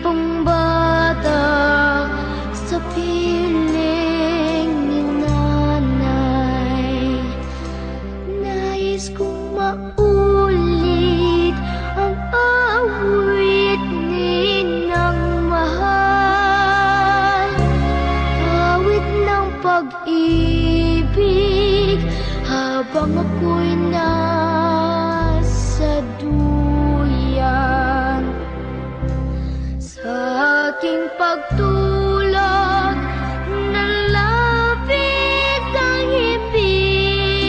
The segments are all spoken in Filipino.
pang bata sa piling ni nanay. Nais kong maulit ang awit ninang mahal, awit ng pag-ibig habang ako'y nasa duyan. Sa aking pagtulog, nalapit ang ibig.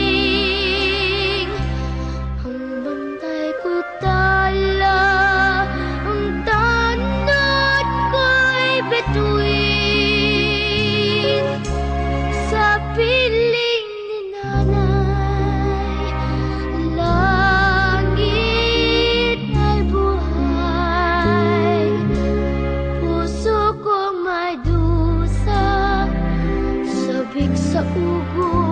Ang bantay ko tala, ang tanod ko'y bituin. Sa piling ni nanay, langit ay buhay. Puso ko may dusa, sabik sa ugo